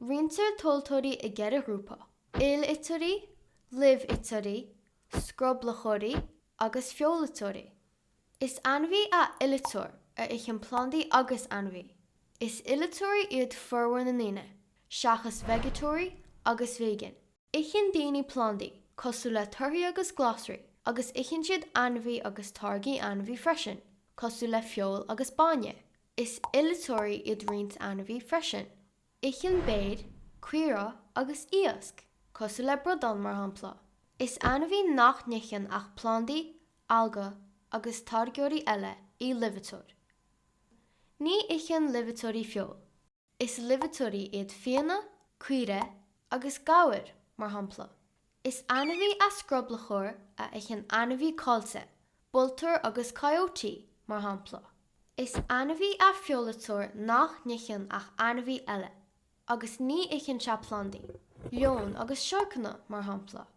Rinsear toltóirí I gceithre grúpa. Il-itorí, libh-itorí, scroblachoirí agus feolatóirí. Is anmhí a ilitóir a ichin plandaí agus anmhí. Is ilitóirí iad forhair na naine, seachas vegetóirí agus vegan. Ichin daoine plandaí, cosú le torthaí agus glasraí, agus ichin siad anmhí agus targaí anmhí freisin, cosú le feol agus bainne. Is ilitóirí iad rint anmhí freisin. Ichin beidh, cuireadh agus íosc, cosú le bradán mar shampla. Is anmhí nach nichin ach plandaí, alga agus targóirí eile I livetóir. Ní ichin livetóirí feol. Is livetóirí iad fianna, cuire agus gabhair mar shampla. Is anmhí a scroblachoir a ichin anmhí cáilte, bultar agus coyote mar shampla. Is anmhí a feolatóir nach nichin ach anmhí eile, agus ní ichin se plandaí, leon agus seorcanna mar shampla.